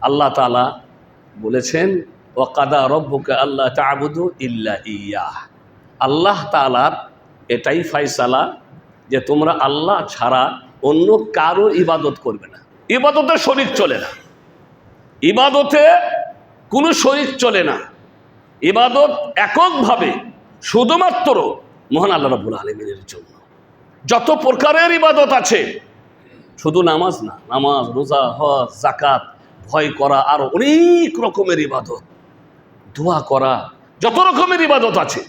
আল্লাহ তাআলা বলেছেন ওয়াকাদা রব্বুকা আল্লা তা'বুদু ইল্লা ইয়্যাহ। আল্লাহ তাআলার এটাই ফয়সালা যে তোমরা আল্লাহ ছাড়া অন্য কারো ইবাদত করবে না। ইবাদতে শরীক চলে না, ইবাদতে কোনো শরীক চলে না। ইবাদত এককভাবে শুধুমাত্র মহান আল্লাহ রাব্বুল আলামিনের জন্য। যত প্রকারের ইবাদত আছে, শুধু নামাজ না, নামাজ, রোজা, হজ, যাকাত, ভয় করা, আর অনেক রকমের ইবাদত, দোয়া করা, যত রকমের ইবাদত আছে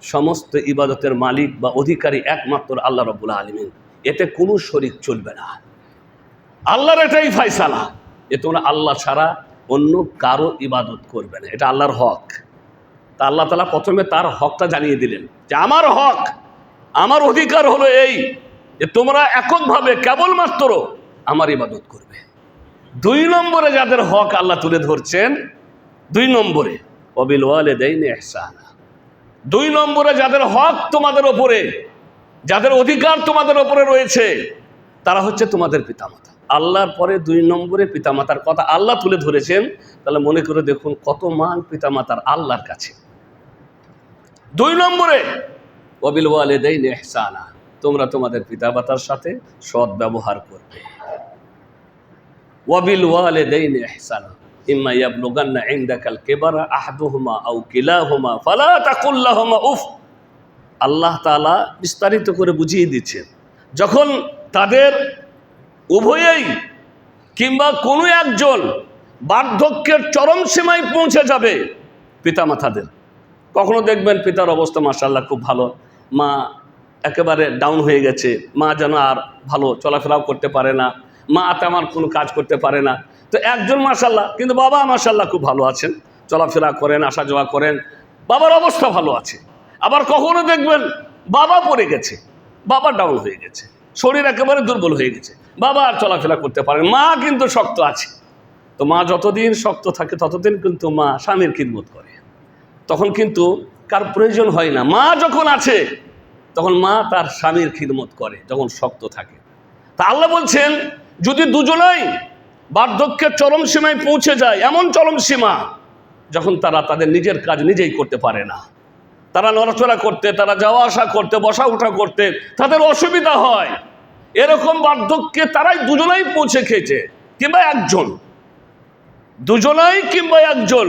সমস্ত ইবাদতের মালিক বা অধিকারী একমাত্র আল্লাহ রাব্বুল আলামিন। এতে কোনো শরীক চলবে না। আল্লাহর এটাই ফয়সালা যে তোমরা আল্লাহ ছাড়া অন্য কারো ইবাদত করবে না, এটা আল্লাহর হক। তা আল্লাহ তাআলা প্রথমে তার হকটা জানিয়ে দিলেন যে আমার হক, আমার অধিকার হলো এই যে তোমরা এককভাবে কেবলমাত্র আমার ইবাদত করবে। 2 নম্বরে যাদের হক আল্লাহ তুলে ধরছেন, 2 নম্বরে ওয়াবিল ওয়ালিদাইনি ইহসানা। 2 নম্বরে যাদের হক তোমাদের ওপরে, যাদের অধিকার তোমাদের ওপরে রয়েছে, তারা হচ্ছে তোমাদের পিতামাতা। আল্লাহর পরে 2 নম্বরে পিতামাতার কথা আল্লাহ তুলে ধরেছেন। তাহলে মনে করে দেখুন কত মান পিতামাতার আল্লাহর কাছে। 2 নম্বরে ওয়াবিল ওয়ালিদাইনি ইহসানা, তোমরা তোমাদের পিতামাতার সাথে সৎ ব্যবহার করবে। ওয়াবিল ওয়ালিদাইনি ইহসানা ইম্মা ইয়াবলুগান্না ইনদাকাল কিবারা আহাদুহুমা আও কিলাহুমা ফালা তাকুল লাহুমা উফ। আল্লাহ তাআলা বিস্তারিত করে বুঝিয়ে দিচ্ছেন, যখন তাদের উভয়েই কিংবা কোনো একজন বার্ধক্যের চরম সীমায় পৌঁছে যাবে পিতামাতাদের, কখনো দেখবেন পিতার অবস্থা মাশাআল্লাহ খুব ভালো, মা একেবারে ডাউন হয়ে গেছে, মা যেন আর ভালো চলাফেরাও করতে পারে না, মা তেমন কোনো কাজ করতে পারে না। তো একজন মাশাআল্লাহ, কিন্তু বাবা মাশাআল্লাহ খুব ভালো আছেন, চলাফেরা করেন, আসা যাওয়া করেন, বাবার অবস্থা ভালো আছে। আবার কখনো দেখবেন বাবা পড়ে গেছে, বাবা ডাউন হয়ে গেছে, শরীর একেবারে দুর্বল হয়ে গেছে, বাবা আর চলাফেরা করতে পারেন, মা কিন্তু শক্ত আছে। তো মা যতদিন শক্ত থাকে ততদিন কিন্তু মা স্বামীর খিদমত করে, তখন কিন্তু কার প্রয়োজন হয় না। মা যখন আছে তখন মা তার স্বামীর খিদমত করে, যখন শক্ত থাকে। তা আল্লাহ বলছেন যদি দুজনেই বার্ধক্যের চরম সীমায় পৌঁছে যায়, এমন চরম সীমা যখন তারা তাদের নিজের কাজ নিজেই করতে পারে না, তারা নড়াচড়া করতে, তারা যাওয়া আসা করতে, বসা উঠা করতে তাদের অসুবিধা হয়, এরকম বার্ধক্যে তারাই দুজনেই পৌঁছে খেয়েছে, কিংবা একজন, দুজনেই কিংবা একজন,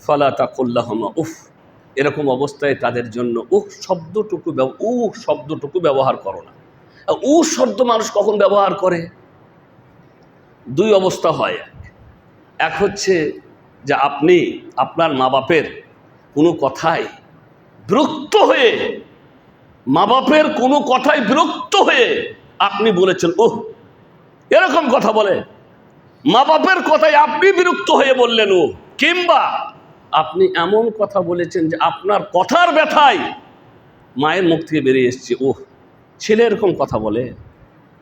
ফালা তাকুল লাহুমা উফ, এরকম অবস্থায় তাদের জন্য শব্দটুকু ব্যবহার করো না। শব্দ মানুষ কখন ব্যবহার করে? 2 অবস্থা হয়। এক হচ্ছে যে আপনি আপনার মা বাপের কোনো কথায় বিরক্ত হয়ে, মা বাপের কোনো কথায় বিরক্ত হয়ে আপনি বলেছেন ওহ, এরকম কথা বলে, মা বাপের কথায় আপনি বিরক্ত হয়ে বললেন ও, কিংবা আপনি এমন কথা বলেছেন যে আপনার কথার ব্যথায় মায়ের মুখ থেকে বেরিয়ে এসছে ওহ, ছেলে এরকম কথা বলে,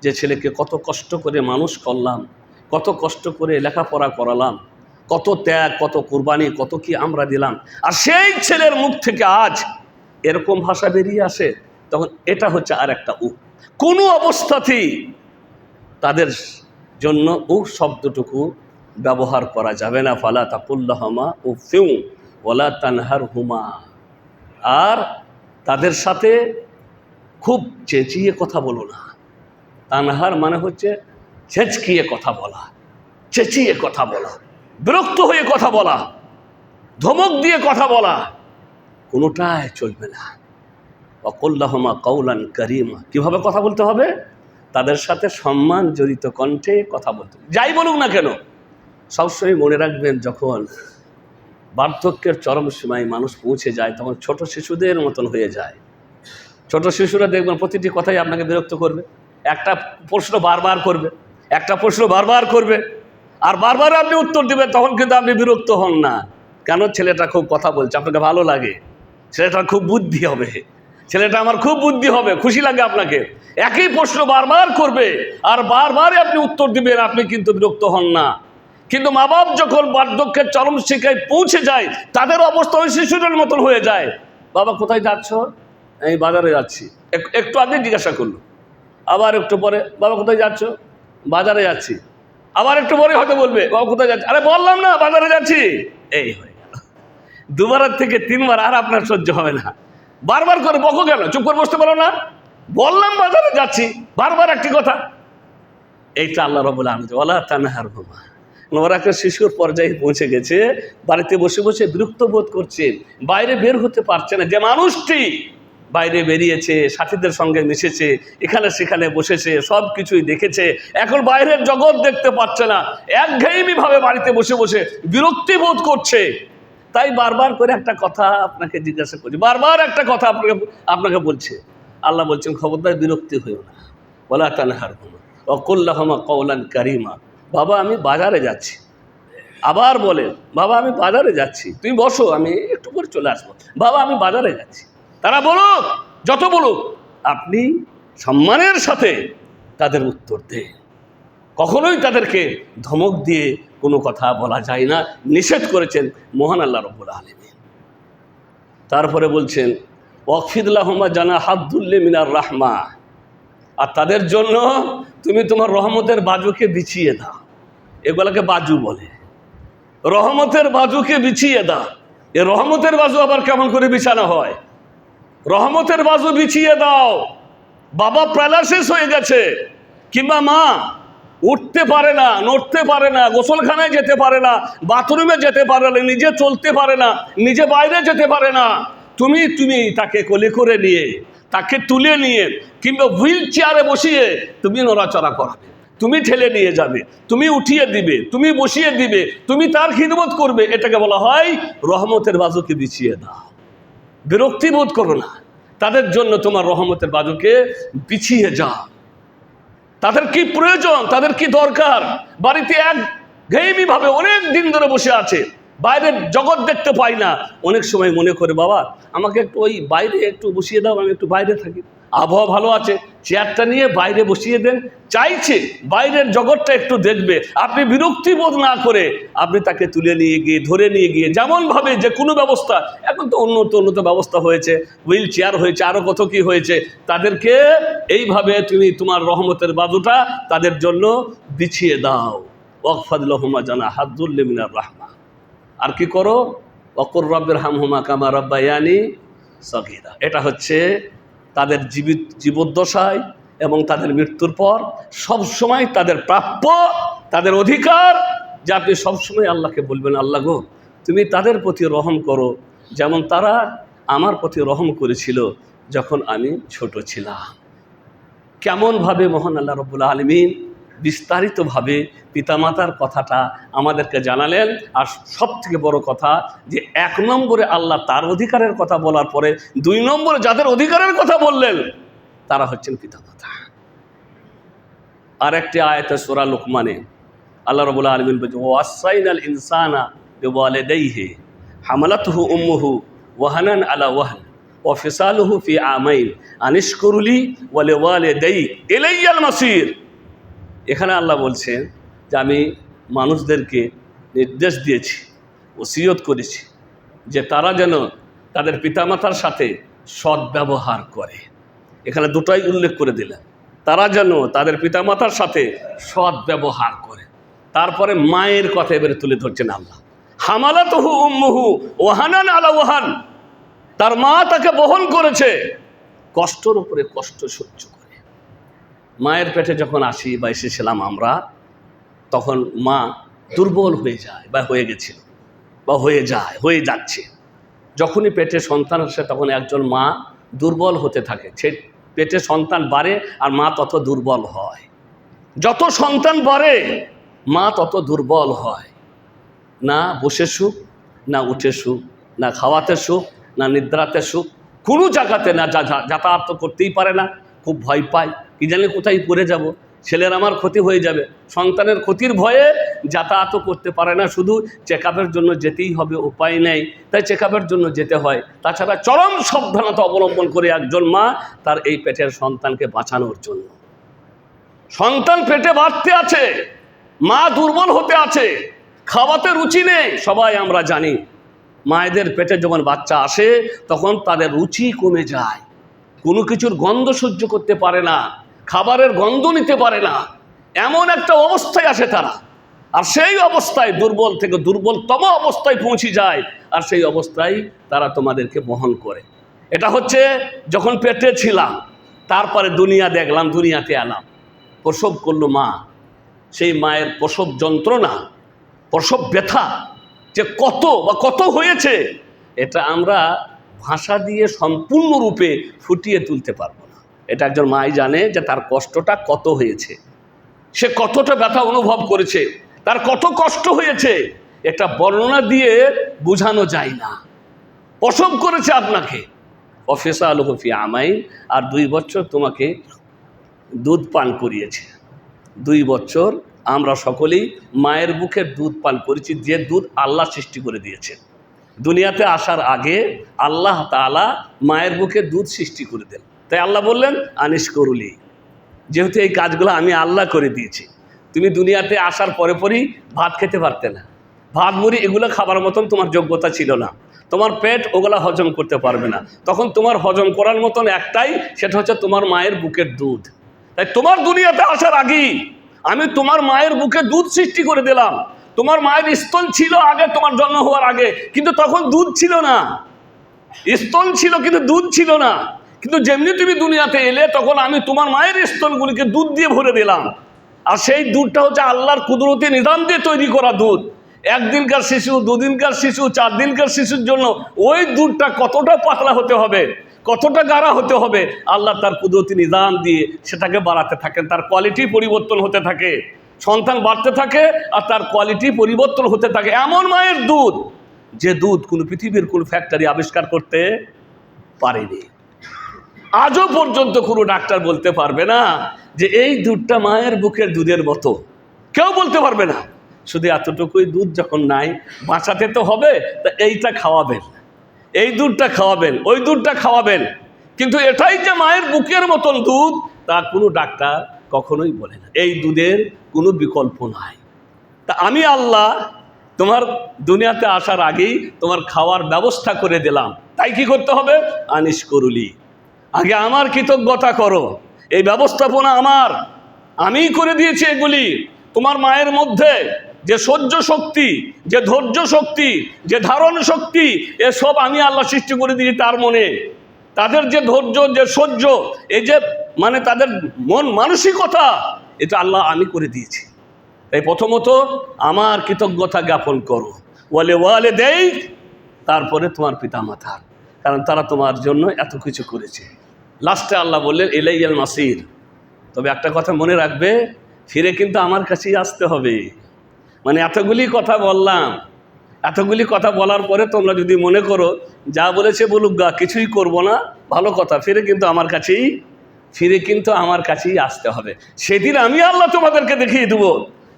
যে ছেলেকে কত কষ্ট করে মানুষ করলাম, কত কষ্ট করে লেখাপড়া করালাম, কত ত্যাগ, কত কুরবানি, কত কি আমরা দিলাম, আর সেই ছেলের মুখ থেকে আজ এরকম ভাষা বেরিয়ে আসে, তখন এটা হচ্ছে আর একটা কোনো অবস্থাতেই তাদের জন্য শব্দটুকু ব্যবহার করা যাবে না। ফালা তাকুল লাহুমা উফিউ ওয়ালা তানহারহুমা, আর তাদের সাথে খুব চেঁচিয়ে কথা বলো না। তানহার মানে হচ্ছে ছেঁচকিয়ে কথা বলা, চেঁচিয়ে কথা বলা, বিরক্ত হয়ে কথা বলা, ধমক দিয়ে কথা বলা, কোনোটাই চলবে না। ওয়াকুল লাহুমা কাওলান কারীমা, কিভাবে কথা বলতে হবে? তাদের সাথে সম্মান জড়িত কণ্ঠে কথা বলতে হবে। যাই বলুক না কেন, সবসময় মনে রাখবেন যখন বার্ধক্যের চরম সীমায় মানুষ পৌঁছে যায় তখন ছোট শিশুদের মতন হয়ে যায়। ছোট শিশুরা দেখবেন প্রতিটি কথাই আপনাকে বিরক্ত করবে, একটা প্রশ্ন বারবার করবে, একটা প্রশ্ন বারবার করবে, আর বারবার আপনি উত্তর দেবেন, তখন কিন্তু আপনি বিরক্ত হন না। কেন? ছেলেটা খুব কথা বলছে, আপনাকে ভালো লাগে, ছেলেটার খুব বুদ্ধি হবে, ছেলেটা আমার খুব বুদ্ধি হবে, খুশি লাগে আপনাকে। একই প্রশ্ন বারবার করবে আর বারবারই আপনি উত্তর দিবেন, আপনি কিন্তু বিরক্ত হন না। কিন্তু মা বাপ যখন বার্ধক্যের চরম শিখায় পৌঁছে যায় তাদের অবস্থা ওই শিশুদের মতন হয়ে যায়। বাবা কোথায় যাচ্ছ? এই বাজারে যাচ্ছি। একটু আগে জিজ্ঞাসা করলো, আবার একটু পরে বাবা কোথায় যাচ্ছ? বাজারে যাচ্ছি। আবার একটু পরে হয়তো বলবে বাবা কোথায় যাচ্ছে, আরে বললাম না বাজারে যাচ্ছি, এই হয়ে গেল। দুবারের থেকে তিনবার আর আপনার সহ্য হবে না। বারবার করে বকো কেন, চুপ করে বসতে পারো না? বললাম বাজারে যাচ্ছি, বারবার একটি কথা। এইটা আল্লাহ রাব্বুল আলামিন ওয়ালা তানহারহুমা, ওরা একটা শিশুর পর্যায়ে পৌঁছে গেছে, বাড়িতে বসে বসে বিরক্ত বোধ করছে, বাইরে বের হতে পারছে না। যে মানুষটি বাইরে বেরিয়েছে, সাথীদের সঙ্গে মিশেছে, এখানে সেখানে বসেছে, সব কিছুই দেখেছে, এখন বাইরের জগৎ দেখতে পাচ্ছে না, একঘেয়েমি ভাবে বাড়িতে বসে বসে বিরক্তি বোধ করছে। তাই বারবার করে একটা কথা আপনাকে জিজ্ঞাসা করছি, বারবার একটা কথা আপনাকে বলছে। আল্লাহ বলছেন খবরদার বিরক্তি হইও না, ওয়ালা তানহারহুমা ওয়া কুল লাহুমা কওলান কারীমা। বাবা আমি বাজারে যাচ্ছি, আবার বলেন বাবা আমি বাজারে যাচ্ছি, তুমি বসো আমি একটু পরে চলে আসবো, বাবা আমি বাজারে যাচ্ছি। তারা বলুক, যত বলুক, আপনি সম্মানের সাথে তাদের উত্তর দেন। কখনোই তাদেরকে ধমক দিয়ে কোনো কথা বলা যায় না, নিষেধ করেছেন মহান আল্লাহ রাব্বুল আলামিন। তারপরে বলছেন ওয়াকফিদ লাহুমা জানাহাদ্দুল্লি মিনার রাহমা, আর তাদের জন্য তুমি তোমার রহমতের বাজুকে বিছিয়ে দাও। এগুলাকে বাজু বলে, রহমতের বাজুকে বিছিয়ে দাও। এ রহমতের বাজু আবার কেমন করে বিছানো হয়? রহমতের বাজু বিছিয়ে দাও। বাবা প্যারালাইসিস হয়ে গেছে, কিংবা মা উঠতে পারে না, নড়তে পারে না, গোসলখানায় যেতে পারে না, বাথরুমে যেতে পারে না, নিজে চলতে পারে না, নিজে বাইরে যেতে পারে না, তুমি তাকে কোলে করে নিয়ে, তাকে তুলে নিয়ে, কিংবা হুইল চেয়ারে বসিয়ে তুমি নড়াচড়া করাবে, তুমি ঠেলে নিয়ে যাবে, তুমি উঠিয়ে দিবে, তুমি বসিয়ে দিবে, তুমি তার খিদমত করবে। এটাকে বলা হয় রহমতের বাজুকে বিছিয়ে দাও। বিরক্তি বোধ করো না, তাদের জন্য তোমার রহমতের বাজুকে বিছিয়ে যাও। তাদের কি প্রয়োজন, তাদের কি দরকার? বাড়িতে একঘেয়েমি ভাবে অনেক দিন ধরে বসে আছে, বাইরের জগৎ দেখতে পাই না। অনেক সময় মনে করে বাবা আমাকে একটু ওই বাইরে একটু বসিয়ে দাও, আমি একটু বাইরে থাকি, আবহাওয়া ভালো আছে, চেয়ারটা নিয়ে বাইরে বসিয়ে দেন। চাইছে বাইরের জগৎটা একটু দেখবে, আপনি বিরক্তি বোধ না করে আপনি তাকে তুলে নিয়ে গিয়ে, ধরে নিয়ে গিয়ে, যেমনভাবে যে কোনো ব্যবস্থা, এখন তো উন্নত ব্যবস্থা হয়েছে, হুইল চেয়ার হয়েছে, আরও কত কি হয়েছে, তাদেরকে এইভাবে তুমি তোমার রহমতের বাজুটা তাদের জন্য বিছিয়ে দাও। ওয়াকফিদ লাহুমা জানাহাদ্দুল্লি মিনার রাহমা। আর কি করো? ওয়াকুর রাব্বির হামহুমা কামা রাব্বায়ানি সগীরা। এটা হচ্ছে তাদের জীবদ্দশায় এবং তাদের মৃত্যুর পর সবসময় তাদের প্রাপ্য, তাদের অধিকার, যে আপনি সবসময় আল্লাহকে বলবেন আল্লাহ গো তুমি তাদের প্রতি রহম করো যেমন তারা আমার প্রতি রহম করেছিল যখন আমি ছোট ছিলাম। কেমনভাবে মহান আল্লাহ রাব্বুল আলামিন বিস্তারিতভাবে পিতামাতার কথাটা আমাদেরকে জানালেন। আর সবথেকে বড় কথা যে 1 নম্বরে আল্লাহ তার অধিকারের কথা বলার পরে 2 নম্বরে যাদের অধিকারের কথা বললেন তারা হচ্ছেন পিতামাতা। আর একটি আয়াতে সূরা লুকমানে আল্লাহ রাব্বুল আলামিন বলেন ওয়াসাইনাল ইনসানা বিওয়ালিদাইহি হামালাতুহু উম্মুহু ওয়াহানান আলা ওয়াহন ওয়া ফিসালুহু ফি আমাইন আনিশকুরলি ওয়া লিওয়ালিদাইক ইলাইয়াল মাসির। এখানে আল্লাহ বলছেন যে আমি মানুষদেরকে নির্দেশ দিয়েছি, ওসিয়ত করেছি যে তারা যেন তাদের পিতামাতার সাথে সদ্ব্যবহার করে। এখানে দুটাই উল্লেখ করে দিলেন, তারা যেন তাদের পিতামাতার সাথে সদ্ব্যবহার করে। তারপরে মায়ের কথা এবারে তুলে ধরছেন আল্লাহ। হামালাতুহু উম্মুহু ওয়াহানান আলা ওয়াহান, তার মা তাকে বহন করেছে কষ্টের উপরে কষ্ট সহ্য করে। মায়ের পেটে যখন আসি বা এসেছিলাম আমরা, তখন মা দুর্বল হয়ে যায় বা হয়ে গেছিল বা হয়ে যাচ্ছে। যখনই পেটে সন্তান আসে তখন একজন মা দুর্বল হতে থাকে। সে পেটে সন্তান বাড়ে আর মা তত দুর্বল হয়। যত সন্তান বাড়ে মা তত দুর্বল হয়। না বসে সুখ, না উঠে সুখ, না খাওয়াতে সুখ, না নিদ্রাতে সুখ, কোনো জায়গাতে না যাতায়াত তো করতেই পারে না, খুব ভয় পায়, কি জানে কোথায় পড়ে যাব, ছেলের আমার ক্ষতি হয়ে যাবে। সন্তানের ক্ষতির ভয়ে যাতায়াতও করতে পারে না, শুধু চেকআপের জন্য যেতেই হবে, উপায় নেই, তাই চেকআপের জন্য যেতে হয়। তাছাড়া চরম সাবধানতা অবলম্বন করে একজন মা তার এই পেটের সন্তানকে বাঁচানোর জন্য। সন্তান পেটে বাড়তে আছে, মা দুর্বল হতে আছে, খাওয়াতে রুচি নেই। সবাই আমরা জানি মায়েদের পেটে যখন বাচ্চা আসে তখন তাদের রুচি কমে যায়, কোনো কিছুর গন্ধ সহ্য করতে পারে না, খাবারের গন্ধ নিতে পারে না, এমন একটা অবস্থায় আসে তারা। আর সেই অবস্থায় দুর্বল থেকে দুর্বলতম অবস্থায় পৌঁছে যায়, আর সেই অবস্থায় তারা তোমাদেরকে বহন করে। এটা হচ্ছে যখন পেটে ছিলাম, তারপরে দুনিয়া দেখলাম, দুনিয়াতে এলাম, প্রসব করলো মা, সেই মায়ের প্রসব যন্ত্রণা, প্রসব ব্যথা যে কত হয়েছে, এটা আমরা ভাষা দিয়ে সম্পূর্ণরূপে ফুটিয়ে তুলতে পারবো না। এটা একজন মাই জানে যে তার কষ্টটা কত হয়েছে, সে কতটা ব্যথা অনুভব করেছে, তার কত কষ্ট হয়েছে, এটা বর্ণনা দিয়ে বোঝানো যায় না। প্রসব করেছে আপনাকে, অফিসা আলহফি আমাই, আর 2 বছর তোমাকে দুধ পান করিয়েছে। 2 বছর আমরা সকলেই মায়ের বুকের দুধ পান করেছি, যে দুধ আল্লাহ সৃষ্টি করে দিয়েছেন। দুনিয়াতে আসার আগে আল্লাহ তাআলা মায়ের বুকে দুধ সৃষ্টি করে দেন। তাই আল্লাহ বললেন আনিস করুলি, যেহেতু এই কাজগুলো আমি আল্লাহ করে দিয়েছি, তুমি দুনিয়াতে আসার পরেই ভাত খেতে পারতে না, ভাত মুড়ি এগুলো খাবার মতন তোমার যোগ্যতা ছিল না, তোমার পেট ওগুলা হজম করতে পারবে না। তখন তোমার হজম করার মতন একটাই, সেটা হচ্ছে তোমার মায়ের বুকের দুধ। তাই তোমার দুনিয়াতে আসার আগেই আমি তোমার মায়ের বুকে দুধ সৃষ্টি করে দিলাম। তোমার মায়ের স্তন ছিল আগে, তোমার জন্ম হওয়ার আগে, কিন্তু তখন দুধ ছিল না। স্তন ছিল কিন্তু দুধ ছিল না। কিন্তু যেমনি তুমি দুনিয়াতে এলে, তখন আমি তোমার মায়ের স্তনগুলিকে দুধ দিয়ে ভরে দিলাম। আর সেই দুধটা হচ্ছে আল্লাহর কুদরতি নিজাম দিয়ে তৈরি করা দুধ। 1 দিনকার শিশু, 2 দিনকার শিশু, 4 দিনকার শিশুর জন্য ওই দুধটা কতটা পাতলা হতে হবে, কতটা গাঢ় হতে হবে, আল্লাহ তার কুদরতি নিজাম দিয়ে সেটাকে বাড়াতে থাকেন। তার কোয়ালিটি পরিবর্তন হতে থাকে, সন্তান বাড়তে থাকে, আর তার কোয়ালিটি পরিবর্তন হতে থাকে। এমন মায়ের দুধ, যে দুধ কোনো পৃথিবীর কোনো ফ্যাক্টরি আবিষ্কার করতে পারেনি। আজও পর্যন্ত কোনো ডাক্তার বলতে পারবে না যে এই দুধটা মায়ের বুকের দুধের মতো, কেউ বলতে পারবে না। শুধু এতটুকুই দুধ যখন নাই, বাঁচাতে তো হবে, তা এইটা খাওয়াবেন, এই দুধটা খাওয়াবেন, ওই দুধটা খাওয়াবেন, কিন্তু এটাই যে মায়ের বুকের মতন দুধ, তা কোনো ডাক্তার কখনোই বলে না। এই দুধের কোনো বিকল্প নাই। তা আমি আল্লাহ তোমার দুনিয়াতে আসার আগেই তোমার খাওয়ার ব্যবস্থা করে দিলাম। তাই কি করতে হবে? আনিস করুলি, আগে আমার কৃতজ্ঞতা করো। এই ব্যবস্থাপনা আমার, আমিই করে দিয়েছি এগুলি। তোমার মায়ের মধ্যে যে সহ্য শক্তি, যে ধৈর্য শক্তি, যে ধারণ শক্তি, এসব আমি আল্লাহ সৃষ্টি করে দিয়েছি তার মনে। তাদের যে ধৈর্য, যে সহ্য, এই যে মানে তাদের মন মানসিকতা, এটা আল্লাহ আমি করে দিয়েছি। তাই প্রথমত আমার কৃতজ্ঞতা জ্ঞাপন করো। ওয়ালে দেই, তারপরে তোমার পিতা মাতার, কারণ তারা তোমার জন্য এত কিছু করেছে। লাস্টে আল্লাহ বললেন ইলাইয়াল মাসির। তবে একটা কথা মনে রাখবে, ফিরে কিন্তু আমার কাছেই আসতে হবে। মানে এতগুলি কথা বললাম, এতগুলি কথা বলার পরে তোমরা যদি মনে করো যা বলেছে বলুক গা, কিছুই করব না, ভালো কথা, ফিরে কিন্তু আমার কাছেই আসতে হবে। সেদিন আমি আল্লাহ তোমাদেরকে দেখিয়ে দেবো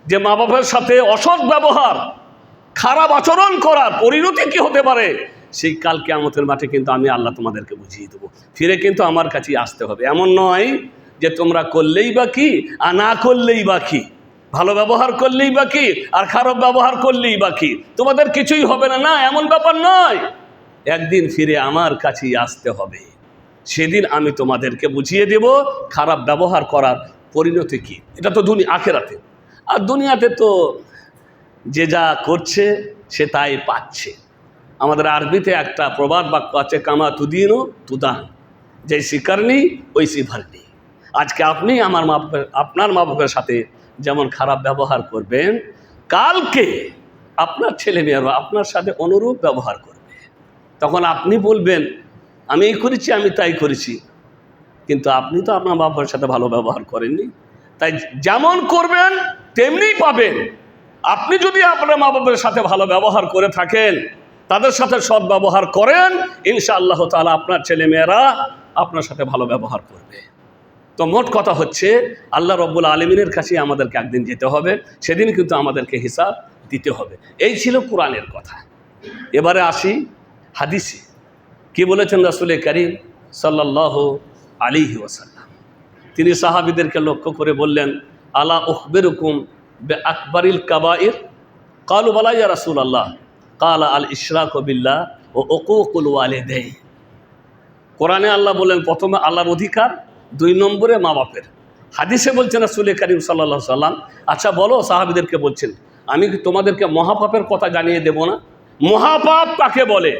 যে মা বাবার সাথে অসৎ ব্যবহার, খারাপ আচরণ করার পরিণতি কি হতে পারে। সেই কাল কিয়ামতের মাঠে কিন্তু আমি আল্লাহ তোমাদেরকে বুঝিয়ে দেবো। ফিরে কিন্তু আমার কাছেই আসতে হবে। এমন নয় যে তোমরা করলেই বা কি, আর না করলেই বা কি, ভালো ব্যবহার করলেই বা কি, আর খারাপ ব্যবহার করলেই বা কি, তোমাদের কিছুই হবে না। না, এমন ব্যাপার নয়। একদিন ফিরে আমার কাছেই আসতে হবে। সেদিন আমি তোমাদেরকে বুঝিয়ে দেব খারাপ ব্যবহার করার পরিণতি কি। এটা তো আখেরাতে। আর দুনিয়াতে তো যে যা করছে সে তাই পাচ্ছে। আমাদের আরবিতে একটা প্রবাদ বাক্য আছে, কামা তুদিনও তুদান, যে শিকারনি ওই শিভারনি। আজকে আপনি আপনার মা বাপের সাথে যেমন খারাপ ব্যবহার করবেন, কালকে আপনার ছেলেমেয়েরা আপনার সাথে অনুরূপ ব্যবহার করবে। তখন আপনি বলবেন আমি এই করেছি, আমি তাই করেছি, কিন্তু আপনি তো আপনার বাবার সাথে ভালো ব্যবহার করেননি। তাই যেমন করবেন তেমনি পাবেন। আপনি যদি আপনার মা বাবার সাথে ভালো ব্যবহার করে থাকেন, তাদের সাথে সৎ ব্যবহার করেন, ইনশাআল্লাহ তাআলা আপনার ছেলেমেয়েরা আপনার সাথে ভালো ব্যবহার করবে। তো মোট কথা হচ্ছে আল্লাহ রব্বুল আলমিনের কাছে আমাদেরকে একদিন যেতে হবে, সেদিন কিন্তু আমাদেরকে হিসাব দিতে হবে। এই ছিল কোরআনের কথা। এবারে আসি হাদিসে। কি বলেছেন রাসূল করিম সাল্লাল্লাহু আলাইহি ওয়াসাল্লাম? তিনি সাহাবীদেরকে লক্ষ্য করে বললেন, আলা উখবিরুকুম বিআকবারিল কাবাইর? ক্বালু বালা ইয়া রাসূলুল্লাহ। ক্বালা আল ইশরাকু বিল্লাহ ওয়া উকুকুল ওয়ালিদাইন। কোরআনে আল্লাহ বলেন প্রথমে আল্লাহর অধিকার, 2 নম্বরে মা বাপের। হাদিসে বলছেন রাসূল করিম সাল্লাল্লাহু আলাইহি ওয়াসাল্লাম, আচ্ছা বলো, সাহাবীদেরকে বলছেন, আমি কি তোমাদেরকে মহাপাপের কথা জানিয়ে দেব না? মহাপাপ কাকে বলে?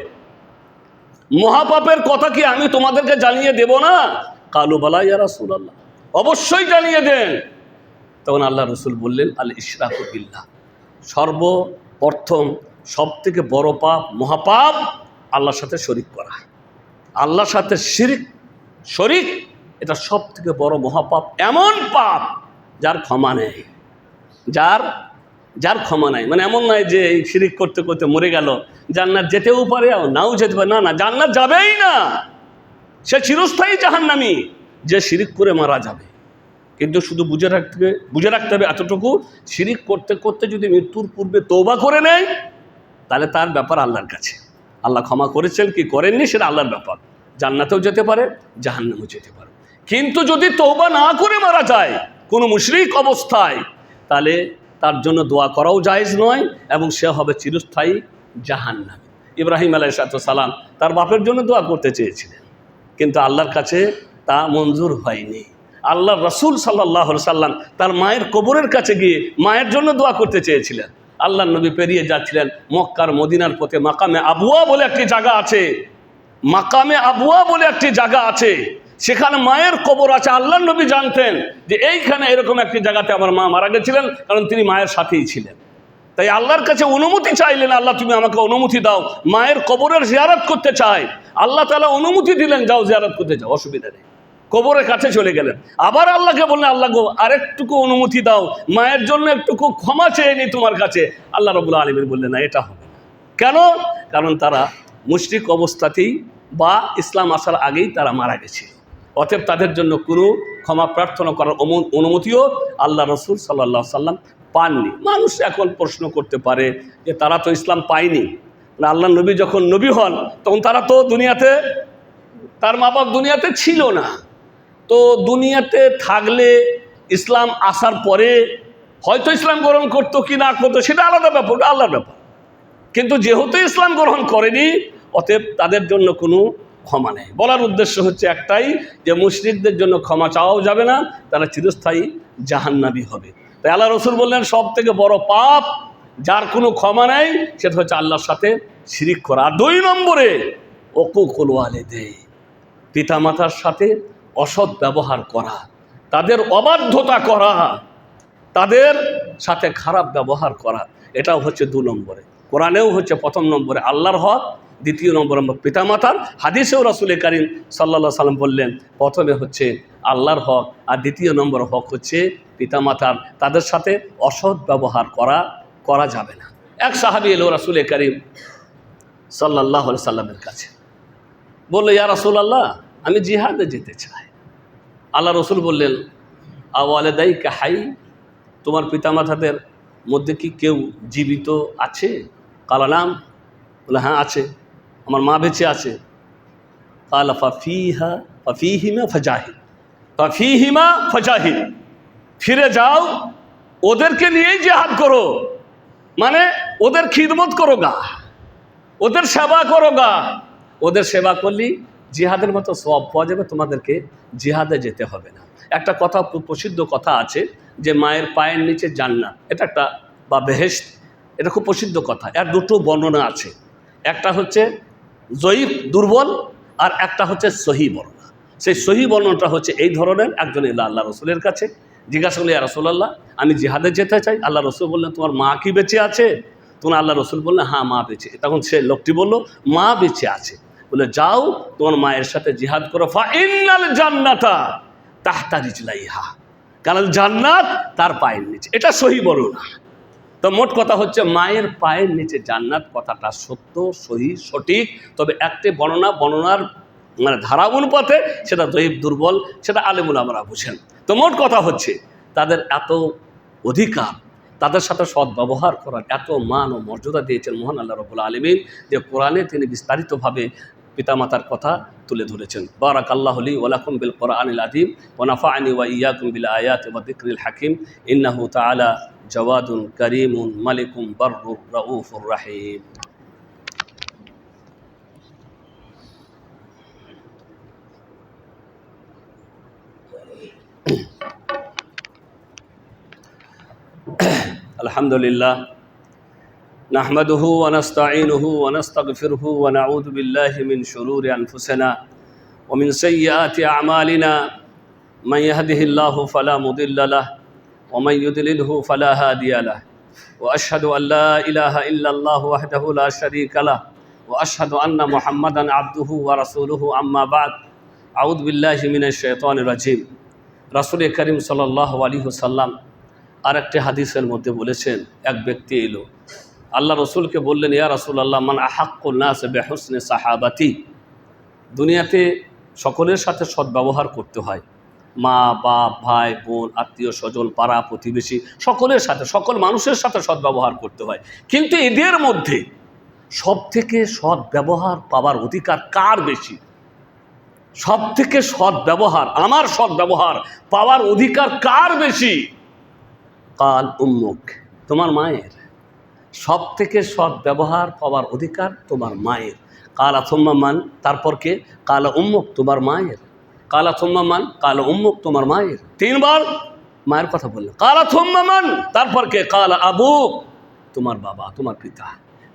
মহাপাপের কথা কি আমি তোমাদেরকে জানিয়ে দেব না? কালু বালা ইয়া রাসূলুল্লাহ, অবশ্যই জানিয়ে দেন। তখন আল্লাহ রসুল বললেন, আল ইশরাকু বিল্লাহ, সর্বপ্রথম সব থেকে বড় পাপ, মহাপাপ আল্লাহর সাথে শরিক করা। আল্লাহর সাথে শরিক এটা সব থেকে বড় মহাপাপ, এমন পাপ যার ক্ষমা নেই, যার ক্ষমা নাই। মানে এমন নয় যে এই শিরিক করতে করতে মরে গেল, জান্নাত যেতেও পারে নাও যেতে পারে, না, জান্নাত যাবেই না, সে চিরস্থায়ী জাহান্নামী যে শিরিক করে মারা যাবে। কিন্তু শুধু বুঝে রাখতে হবে এতটুকু, শিরিক করতে করতে যদি মৃত্যুর পূর্বে তওবা করে নেয় তাহলে তার ব্যাপার আল্লাহর কাছে। আল্লাহ ক্ষমা করেছেন কি করেননি সেটা আল্লাহর ব্যাপার, জান্নাতেও যেতে পারে, জাহান্নামেও যেতে পারে। কিন্তু যদি তওবা না করে মারা যায় কোনো মুশরিক অবস্থায়, তাহলে তার জন্য দোয়া করাও জায়েজ নয় এবং সে হবে চিরস্থায়ী জাহান্নামী। ইব্রাহিম আলাইহিস সালাম তার বাপের জন্য দোয়া করতে চেয়েছিলেন, কিন্তু আল্লাহর কাছে তা মঞ্জুর হয়নি। আল্লাহ রসুল সাল্লাল্লাহু আলাইহি সাল্লাম তার মায়ের কবরের কাছে গিয়ে মায়ের জন্য দোয়া করতে চেয়েছিলেন। আল্লাহ নবী পেরিয়ে যাচ্ছিলেন মক্কার মদিনার পথে, মাকামে আবুয়া বলে একটি জায়গা আছে, মাকামে আবুয়া বলে একটি জায়গা আছে, সেখানে মায়ের কবর আছে। আল্লাহ নবী জানতেন যে এইখানে এরকম একটি জায়গাতে আমার মা মারা গেছিলেন, কারণ তিনি মায়ের সাথেই ছিলেন। তাই আল্লাহর কাছে অনুমতি চাইলেন, আল্লাহ তুমি আমাকে অনুমতি দাও, মায়ের কবরের জিয়ারত করতে চাই। আল্লাহ তাআলা অনুমতি দিলেন, যাও জিয়ারত করতে যাও, অসুবিধা নেই। কবরের কাছে চলে গেলেন, আবার আল্লাহকে বললেন, আল্লাহ গো আরেকটুকু অনুমতি দাও, মায়ের জন্য একটুকু ক্ষমা চেয়ে নি তোমার কাছে। আল্লাহ রাব্বুল আলামিন বললেন, না, এটা হবে না। কেন? কারণ তারা মুশরিক অবস্থাতেই বা ইসলাম আসার আগেই তারা মারা গেছিল। অতএব তাদের জন্য কোনো ক্ষমা প্রার্থনা করার অনুমতিও আল্লাহ রসুল সাল্লাল্লাহু আলাইহি সাল্লাম পাননি। মানুষ এখন প্রশ্ন করতে পারে যে তারা তো ইসলাম পায়নি, আল্লাহ নবী যখন নবী হন তখন তারা তো দুনিয়াতে, তার মা বাপ দুনিয়াতে ছিল না, তো দুনিয়াতে থাকলে ইসলাম আসার পরে হয়তো ইসলাম গ্রহণ করতো কি না করতো সেটা আলাদা ব্যাপার, ওটা আল্লাহর ব্যাপার। কিন্তু যেহেতু ইসলাম গ্রহণ করেনি, অতএব তাদের জন্য কোনো ক্ষমা নেই। বলার উদ্দেশ্য হচ্ছে একটাই, যে মুশরিকদের জন্য ক্ষমা চাওয়াও যাবে না, তারা চিরস্থায়ী জাহান্নামী হবে। তাই আল্লাহ রসুল বললেন সব থেকে বড় পাপ যার কোনো ক্ষমা নেই সেটা হচ্ছে আল্লাহর সাথে শিরিক করা। আর 2 নম্বরে উকুকুল ওয়ালিদাইন, পিতামাতার সাথে অসৎ ব্যবহার করা, তাদের অবাধ্যতা করা, তাদের সাথে খারাপ ব্যবহার করা, এটাও হচ্ছে 2 নম্বরে। কোরআনেও হচ্ছে 1ম নম্বরে আল্লাহর হক, 2য় নম্বরে পিতামাতার। হাদিসেও রাসূল কারীম সাল্লাল্লাহু আলাইহি সাল্লাম বললেন, প্রথমে হচ্ছে আল্লাহর হক আর 2য় নম্বর হক হচ্ছে পিতামাতার, তাদের সাথে অসৎ ব্যবহার করা যাবে না। এক সাহাবী এলো রাসূল কারীম সাল্লাল্লাহু আলাইহি সাল্লামের কাছে, বলল, ইয়া রাসূলুল্লাহ, আমি জিহাদে যেতে চাই। আল্লাহ রসুল বললেন, আওয়ালিদাইকা হাই, তোমার পিতামাতাদের মধ্যে কি কেউ জীবিত আছে? কালা নাম, বলে হ্যাঁ আছে, আমার মা বেঁচে আছে। কালা ফাফিহিমা ফাজাহিদ, ফিরে যাও, ওদেরকে নিয়েই জিহাদ করো, মানে ওদের খিদমত করো গা, ওদের সেবা করো গা। ওদের সেবা করলেই জিহাদের মতো সওয়াব পাওয়া যাবে, তোমাদেরকে জিহাদে যেতে হবে না। একটা কথা, প্রসিদ্ধ কথা আছে যে মায়ের পায়ের নিচে জান্নাত, এটা একটা বা বেহেশত, এটা খুব প্রসিদ্ধ কথা। এর 2টো বর্ণনা আছে, একটা হচ্ছে জয়ীফ দুর্বল আর একটা হচ্ছে সহি বর্ণনা। সেই সহি বর্ণনাটা হচ্ছে এই ধরনের, একজন এলো আল্লাহ রসুলের কাছে, জিজ্ঞাসা করলে, ইয়া রাসূলুল্লাহ, আমি জিহাদে যেতে চাই। আল্লাহ রসুল বললেন, তোমার মা কি বেঁচে আছে? তখন আল্লাহ রসুল বললেন, হ্যাঁ মা বেঁচে। তখন সে লোকটি বলল, মা বেঁচে আছে, বলে যাও তোমার মায়ের সাথে জিহাদ করো, ফা ইন্নাল জান্নাতা তাহতা রিজলাইহা, কারণ জান্নাত তার পায়ের নিচে। এটা সহি বর্ণনা। তো মোট কথা হচ্ছে মায়ের পায়ের নিচে জান্নাত কথাটা সত্য, সহি, সঠিক। তবে একটি বর্ণনার মানে ধারা অনুপাতে সেটা জয়ীফ, দুর্বল, সেটা আলেমুল আমরা বুঝেন। তো মোট কথা হচ্ছে তাদের এত অধিকার, তাদের সাথে সৎ ব্যবহার করার এত মান ও মর্যাদা দিয়েছেন মহান আল্লাহ রাব্বুল আলামিন, যে কোরআনে তিনি বিস্তারিতভাবে পিতামাতার কথা তুলে ধরেছেন। বারাকাল্লাহু লি ওয়া লাকুম বিল কোরআনিল আযীম ওয়া নাফা'নি ওয়া ইয়্যাকুম বিল আয়াতি ওয়া যিকরিল হাকীম। ইন্নাহু তাআলা জাওয়াদুন কারীমুন মালিকুম বাররুর রাউফুর রাহিম। আলহামদুলিল্লাহ, نحمده ونستعينه ونستغفره ونعوذ بالله من شرور أنفسنا ومن سيئات أعمالنا من يهده الله فلا مضل له ومن يضلله فلا هادي له وأشهد أن لا إله إلا الله وحده لا شريك له وأشهد أن محمدا عبده ورسوله أما بعد أعوذ بالله من الشيطان الرجيم রাসূল করিম সাল্লাল্লাহু আলাইহি ওয়াসাল্লাম আরেকটি হাদিসের মধ্যে বলেছেন, এক ব্যক্তি এলো আল্লাহ রসুলকে বললেন, ইয়া রাসূলুল্লাহ মান আহাক্কুন নাস বিহুসনি সাহাবাতি। দুনিয়াতে সকলের সাথে সদ্ব্যবহার করতে হয়, মা বাপ ভাই বোন আত্মীয় স্বজন পাড়া প্রতিবেশী সকলের সাথে, সকল মানুষের সাথে সদ্ব্যবহার করতে হয়। কিন্তু এদের মধ্যে সব থেকে সদ্ব্যবহার পাওয়ার অধিকার কার বেশি? সব থেকে সদ্ব্যবহার, আমার সদ্ব্যবহার পাওয়ার অধিকার কার বেশি? কাল উম্মুক, তোমার মায়ের। সব থেকে সদ্ব্যবহার পাওয়ার অধিকার তোমার মায়ের। কালা থুম্মা মান, তারপর কে? কালা উম্মুক, তোমার মায়ের। কালা থুম্মা মান, কালা উম্মুক, তোমার মায়ের। তিনবার মায়ের কথা বললেন। কালা থুম্মা মান, তারপর কে? কালা আবুক, তোমার বাবা, তোমার পিতা।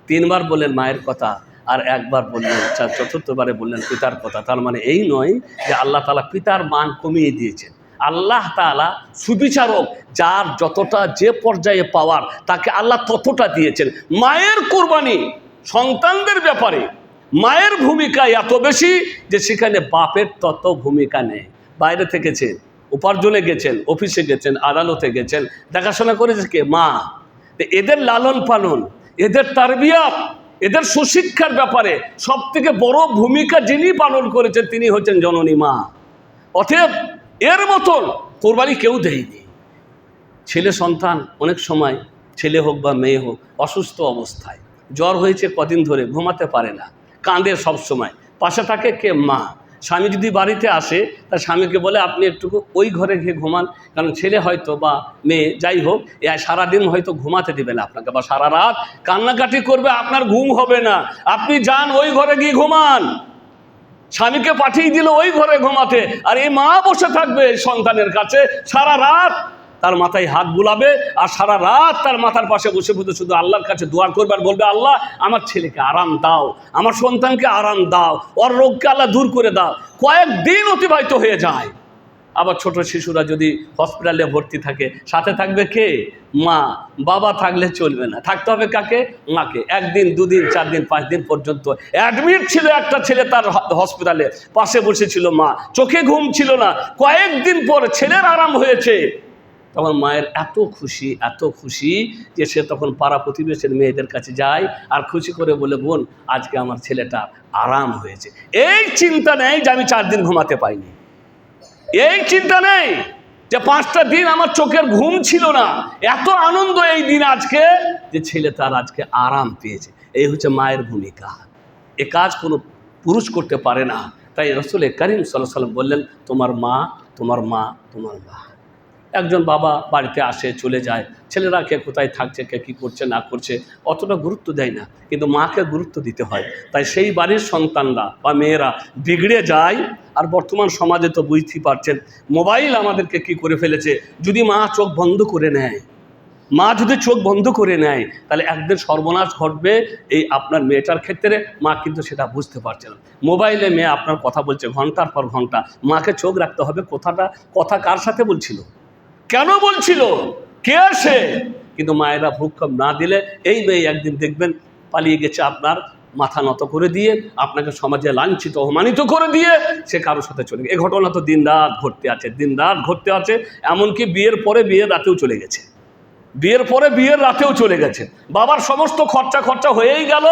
তিনবার বললেন মায়ের কথা, আর একবার বললেন, চতুর্থবারে বললেন পিতার কথা। তার মানে এই নয় যে আল্লাহ তাআলা পিতার মান কমিয়ে দিয়েছেন। আল্লাহ তাআলা সুবিচারক, যার যতটা যে পর্যায়ে পাওয়ার তাকে আল্লাহ ততটা দিয়েছেন। মায়ের কুরবানি সন্তানদের ব্যাপারে মায়ের ভূমিকা এত বেশি যে সেখানে বাপের তত ভূমিকা নেই। বাইরে থেকেছেন, উপার্জনে গেছেন, অফিসে গেছেন, আদালতে গেছেন, দেখাশোনা করেছে কে? মা। এদের লালন পালন, এদের তারবিয়াত, এদের সুশিক্ষার ব্যাপারে সব থেকে বড় ভূমিকা যিনি পালন করেছেন তিনি হচ্ছেন জননী মা। অতএব এর মতন কোরবানি কেউ দেয়নি। ছেলে সন্তান অনেক সময়, ছেলে হোক বা মেয়ে হোক, অসুস্থ অবস্থায়, জ্বর হয়েছে কদিন ধরে, ঘুমাতে পারে না, কাঁদে সব সময়, পাশে থাকে কে? মা। স্বামী যদি বাড়িতে আসে তার স্বামীকে বলে আপনি একটুকু ওই ঘরে গিয়ে ঘুমান, কারণ ছেলে হয়তো বা মেয়ে যাই হোক সারাদিন হয়তো ঘুমাতে দেবে না আপনাকে, বা সারা রাত কান্নাকাটি করবে, আপনার ঘুম হবে না, আপনি যান ওই ঘরে গিয়ে ঘুমান। স্বামীকে পাঠিয়ে দিল ওই ঘরে ঘুমাতে, আর এই মা বসে থাকবে সন্তানের কাছে সারা রাত, তার মাথায় হাত বুলাবে, আর সারা রাত তার মাথার পাশে বসে বসে শুধু আল্লাহর কাছে দোয়া করবে আর বলবে, আল্লাহ আমার ছেলেকে আরাম দাও, আমার সন্তানকে আরাম দাও, ওর রোগকে আল্লাহ দূর করে দাও। কয়েকদিন অতিবাহিত হয়ে যায়। আবার ছোট শিশুরা যদি হসপিটালে ভর্তি থাকে, সাথে থাকবে কে? মা। বাবা থাকলে চলবে না, থাকতে হবে কাকে? মাকে। একদিন, দুদিন, 4 দিন, 5 দিন পর্যন্ত অ্যাডমিট ছিল একটা ছেলে তার হসপিটালে, পাশে বসেছিল মা, চোখে ঘুম ছিল না। কয়েকদিন পর ছেলের আরাম হয়েছে, তখন মায়ের এত খুশি, এত খুশি যে সে তখন পাড়া প্রতিবেশীর মেয়েদের কাছে যায় আর খুশি করে বলে, বোন আজকে আমার ছেলেটা আরাম হয়েছে। এই চিন্তা নেই যে আমি 4 দিন ঘুমাতে পাইনি, এই চিন্তা নেই যে 5টা দিন আমার চোখের ঘুম ছিল না। এত আনন্দ এই দিন আজকে যে ছেলে তার আজকে আরাম পেয়েছে। এই হচ্ছে মায়ের ভূমিকা। এ কাজ কোনো পুরুষ করতে পারে না। তাই রাসূল করিম সাল্লাল্লাহু আলাইহি ওয়াসাল্লাম বললেন, তোমার মা, তোমার মা, তোমার মা। একজন বাবা বাড়িতে আসে, চলে যায়, ছেলেরা কে কোথায় থাকছে, কে কী করছে না করছে অতটা গুরুত্ব দেয় না, কিন্তু মাকে গুরুত্ব দিতে হয়। তাই সেই বাড়ির সন্তানরা বা মেয়েরা বিগড়ে যায়। আর বর্তমান সমাজে তো বুঝতেই পারছেন, মোবাইল আমাদেরকে কি করে ফেলেছে। যদি মা চোখ বন্ধ করে নেয়, মা যদি চোখ বন্ধ করে নেয়, তাহলে একদিন সর্বনাশ ঘটবে এই আপনার মেয়েটার ক্ষেত্রে। মা কিন্তু সেটা বুঝতে পারছে না। মোবাইলে মেয়ে আপনার কথা বলছে ঘন্টার পর ঘন্টা, মাকে চোখ রাখতে হবে কথা কার সাথে বলছিল, কেন বলছিল, কে আসে। কিন্তু মায়েরা ভ্রুক্ষেপ না দিলে এই মেয়ে একদিন দেখবেন পালিয়ে গেছে আপনার মাথা নত করে দিয়ে, আপনাকে সমাজে লাঞ্ছিত অপমানিত করে দিয়ে সে কারোর সাথে চলে গেছে। এই ঘটনা তো দিন রাত ঘটতে আছে, দিন রাত ঘটতে আছে। এমনকি বিয়ের পরে বিয়ের রাতেও চলে গেছে, বিয়ের পরে বিয়ের রাতেও চলে গেছে। বাবার সমস্ত খরচা হয়েই গেল,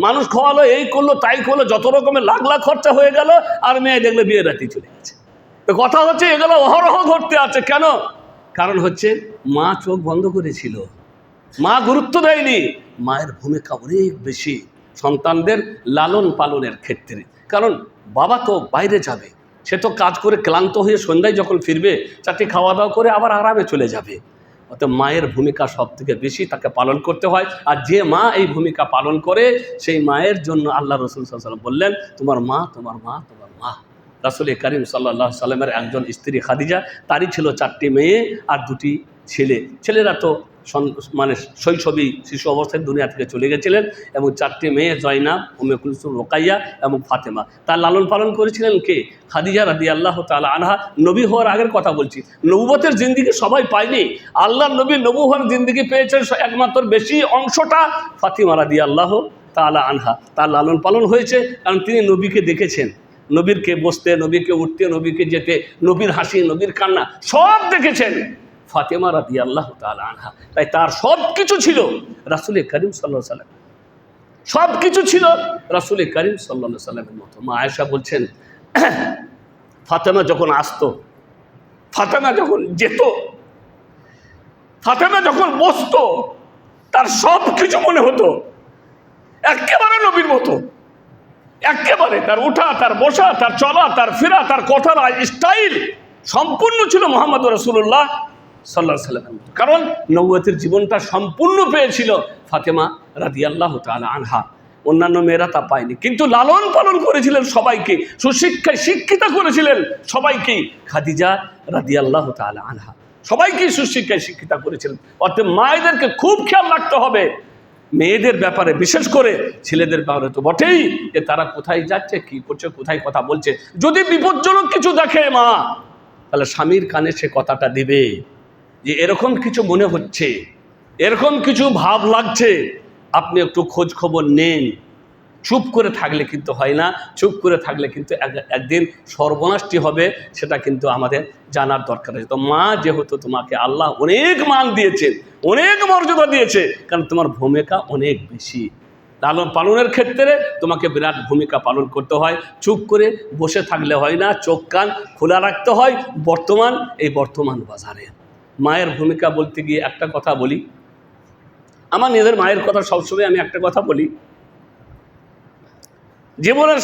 মানুষ খাওয়ালো, এই করলো তাই করলো, যত রকমের লাখ লাখ খরচা হয়ে গেল, আর মেয়ে দেখলে বিয়ের রাতেই চলে গেছে। তো কথা হচ্ছে এগুলো অহরহ ঘটতে আছে। কেন? কারণ হচ্ছে মা চোখ বন্ধ করেছিল, মা গুরুত্ব দেয়নি। মায়ের ভূমিকা অনেক বেশি সন্তানদের লালন পালনের ক্ষেত্রে। কারণ বাবা তো বাইরে যাবে, সে তো কাজ করে ক্লান্ত হয়ে সন্ধ্যায় যখন ফিরবে, 4টি খাওয়া দাওয়া করে আবার আরামে চলে যাবে। অর্থাৎ মায়ের ভূমিকা সব থেকে বেশি তাকে পালন করতে হয়। আর যে মা এই ভূমিকা পালন করে, সেই মায়ের জন্য আল্লাহ রাসূল সাল্লাল্লাহু আলাইহি ওয়াসাল্লাম বললেন, তোমার মা, তোমার মা, তোমার মা। রাসূল করিম সাল্লাল্লাহু আলাইহি ওয়াসাল্লামের একজন স্ত্রী খাদিজা, তারই ছিল 4টি মেয়ে আর 2টি ছেলে। ছেলেরা তো মানে শৈশবী শিশু অবস্থায় দুনিয়া থেকে চলে গেছিলেন, এবং 4টি মেয়ে জয়নাব, উম্মে কুলসুম, রোকাইয়া এবং ফাতেমা। তার লালন পালন করেছিলেন কে? খাদিজা রাদিয়াল্লাহু তাআলা আনহা। নবী হওয়ার আগের কথা বলছি, নবুয়তের জিন্দেগি সবাই পায়নি। আল্লাহর নবী নবী হওয়ার জিন্দেগি পেয়েছেন একমাত্র বেশি অংশটা ফাতিমা রাদিয়াল্লাহু তাআলা আনহা। তার লালন পালন হয়েছে কারণ তিনি নবীকে দেখেছেন, নবীরকে বসতে, নবীকে উঠতে, নবীকে যেতে, নবীর হাসি, নবীর কান্না সব দেখেছেন ফাতেমা রাদিয়াল্লাহু তাআলা আনহা। তাই তার সব কিছু ছিল রাসূল করিম সাল্লাল্লাহু আলাইহি সাল্লাম, সব কিছু ছিল রাসূল করিম সাল্লাল্লাহু আলাইহি সাল্লামের মতো। মা আয়েশা বলছেন, ফাতেমা যখন আসতো, ফাতেমা যখন যেত, ফাতেমা যখন বসতো, তার সব কিছু মনে হতো একেবারে নবীর মতো। একেবারে তার উঠা, তার বসা, তার চলা, তার ফেরা, তার কথার স্টাইল সম্পূর্ণ ছিল মুহাম্মদ রাসূলুল্লাহ সাল্লাল্লাহু আলাইহি সাল্লামের মতো। কারণ নবুয়তের জীবনটা সম্পূর্ণ পেয়েছিল ফাতেমা রাদিয়াল্লাহু তাআলা আনহা। অন্যান্য মেয়েরা তা পায়নি, কিন্তু লালন পালন করেছিলেন সবাইকে, সুশিক্ষায় শিক্ষিতা করেছিলেন সবাইকে খাদিজা রাদিয়াল্লাহু তাআলা আনহা। সবাইকে সুশিক্ষায় শিক্ষিতা করেছিলেন। অর্থাৎ মায়েদেরকে খুব খেয়াল রাখতে হবে মেয়েদের ব্যাপারে, বিশেষ করে ছেলেদের ব্যাপারে তো বটেই, যে তারা কোথায় যাচ্ছে, কি করছে, কোথায় কথা বলছে। যদি বিপজ্জনক কিছু দেখে মা, তাহলে স্বামীর কানে সে কথাটা দিবে যে এরকম কিছু মনে হচ্ছে, এরকম কিছু ভাব লাগছে, আপনি একটু খোঁজ খবর নেন। চুপ করে থাকলে কিন্তু হয় না, চুপ করে থাকলে কিন্তু একদিন সর্বনাশটি হবে, সেটা কিন্তু আমাদের জানার দরকার আছে। তো মা যেহেতু তোমাকে আল্লাহ অনেক মান দিয়েছেন, অনেক মর্যাদা দিয়েছে, কারণ তোমার ভূমিকা অনেক বেশি। লালন পালনের ক্ষেত্রে তোমাকে বিরাট ভূমিকা পালন করতে হয়। চুপ করে বসে থাকলে হয় না, চোখ কান খোলা রাখতে হয়। বর্তমান বাজারে মায়ের ভূমিকা বলতে গিয়ে একটা কথা বলি, আমার নিজের মায়ের কথা সবসময় আমি একটা কথা বলি। জীবনের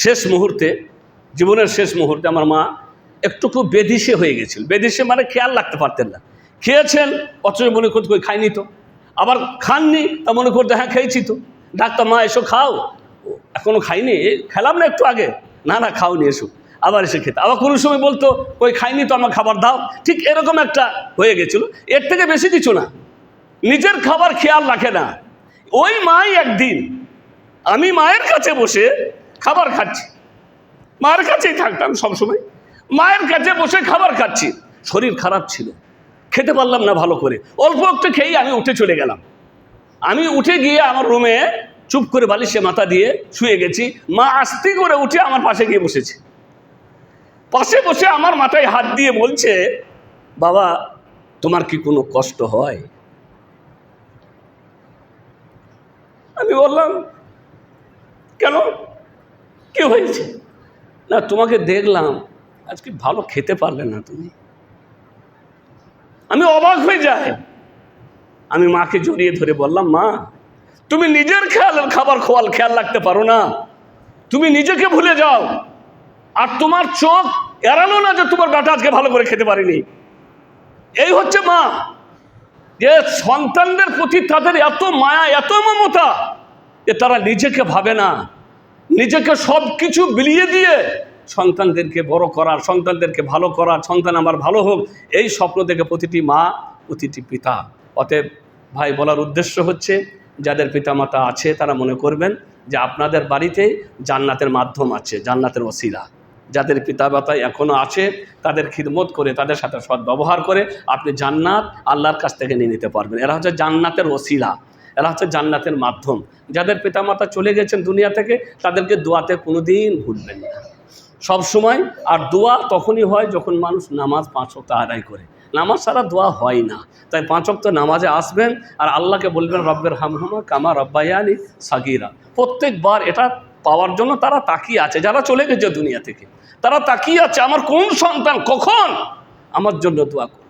শেষ মুহূর্তে আমার মা একটু খুব বেদিশে হয়ে গেছিল। বেদিশে মানে খেয়াল রাখতে পারতেন না। খেয়েছেন অথচ মনে করতে কই খাইনি তো, আবার খাননি তা মনে করতে হ্যাঁ খেয়েছি তো। ডাক্তার, মা এসো খাও, এখনো খাইনি, খেলাম না একটু আগে, না না খাওনি, এসো। আবার এসে খেতে, আবার কোনো সময় বলতো কই খাইনি তো, আমার খাবার দাও। ঠিক এরকম একটা হয়ে গেছিল। এর থেকে বেশি কিছু না, নিজের খাবার খেয়াল রাখে না। ওই মাই একদিন, আমি মায়ের কাছে বসে খাবার খাচ্ছি, মায়ের কাছেই থাকতাম সবসময়, মায়ের কাছে বসে খাবার খাচ্ছি। শরীর খারাপ ছিল, খেতে পারলাম না ভালো করে, অল্প একটু খেয়েই আমি উঠে চলে গেলাম। আমি উঠে গিয়ে আমার রুমে চুপ করে বালিশে মাথা দিয়ে শুয়ে গেছি। মা আস্তে করে উঠে আমার পাশে গিয়ে বসেছে। পাশে বসে আমার মাথায় হাত দিয়ে বলছে, বাবা তোমার কি কোনো কষ্ট হয়? আমি বললাম, কেন, কি হয়েছে? না তোমাকে দেখলাম আজকে ভালো খেতে পারলে না তুমি। আমি অবাক হয়ে যাই। আমি মাকে জড়িয়ে ধরে বললাম, মা তুমি নিজের খাবার খেয়াল রাখতে পারো না, তুমি নিজেকে ভুলে যাও, আর তোমার চোখ এড়ালো না যে তোমার বেটা আজকে ভালো করে খেতে পারেনি। এই হচ্ছে মা, যে সন্তানদের প্রতি তাদের এত মায়া, এত মমতা, যে তারা নিজেকে ভাবে না, নিজেকে সব কিছু বিলিয়ে দিয়ে সন্তানদেরকে বড় করার, সন্তানদেরকে ভালো করার, সন্তান আমার ভালো হোক, এই স্বপ্ন দেখে প্রতিটি মা, প্রতিটি পিতা। অতএব ভাই, বলার উদ্দেশ্য হচ্ছে, যাদের পিতামাতা আছে তারা মনে করবেন যে আপনাদের বাড়িতে জান্নাতের মাধ্যম আছে, জান্নাতের ওসিলা। যাদের পিতামাতা এখনও আছে, তাদের খিদমত করে, তাদের সাথে সদ্ব্যবহার করে আপনি জান্নাত আল্লাহর কাছ থেকে নিয়ে নিতে পারবেন। এরা হচ্ছে জান্নাতের ওসিলা, এরা হচ্ছে জান্নাতের মাধ্যম। যাদের পিতামাতা চলে গেছেন দুনিয়া থেকে, তাদেরকে দোয়াতে কোনোদিন ভুলবেন না, সব সময়। আর দোয়া তখনই হয় যখন মানুষ নামাজ 5 ওয়াক্ত আদায় করে। নামাজ ছাড়া দোয়া হয় না। তাই 5 ওয়াক্ত নামাজে আসবেন আর আল্লাহকে বলবেন, রব্বের হামহুমা কামা রব্বায়ানি সাগীরা। প্রত্যেকবার এটা পাওয়ার জন্য তারা তাকিয়ে আছে, যারা চলে গেছে দুনিয়া থেকে, তারা তাকিয়ে আছে আমার কোন সন্তান কখন আমার জন্য দোয়া করে।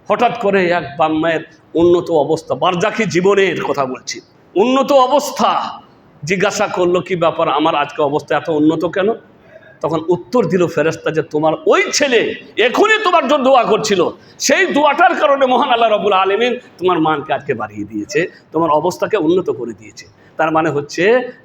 হঠাৎ করে এক বাম্মায়ের উন্নত অবস্থা, বারজাকি জীবনের কথা বলছি, উন্নত অবস্থা, জিজ্ঞাসা করলো কি ব্যাপার, আমার আজকে অবস্থা এত উন্নত কেন? তখন উত্তর দিল ফেরেশতা যে তোমার ওই ছেলে এখনই তোমার জন্য দোয়া করছিল, সেই দোয়াটার কারণে মহান আল্লাহ রাব্বুল আলামিন তোমার মানকে আজকে বাড়িয়ে দিয়েছে, তোমার অবস্থাকে উন্নত করে দিয়েছে। তার মানে হচ্ছে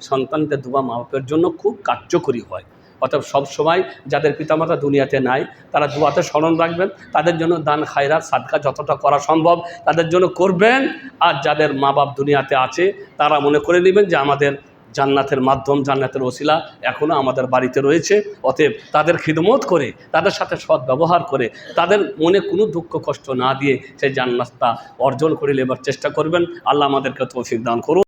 সন্তানদের দোয়া মা বাপের জন্য খুব কার্যকরী হয়, অতএব সবসময় যাদের পিতামাতা দুনিয়াতে নাই তারা দুয়াতে স্মরণ রাখবেন, তাদের জন্য দান খায়রাত সাদকা যতটা করা সম্ভব তাদের জন্য করবেন। আর যাদের মা বাপ দুনিয়াতে আছে তারা মনে করে নেবেন যে আমাদের জান্নাতের মাধ্যম, জান্নাতের ওসিলা এখনও আমাদের বাড়িতে রয়েছে। অতএব তাদের খিদমত করে, তাদের সাথে সৎ ব্যবহার করে, তাদের মনে কোনো দুঃখ কষ্ট না দিয়ে সেই জান্নাতটা অর্জন করে নেবার চেষ্টা করবেন। আল্লাহ আমাদেরকে তৌফিক দান করুন।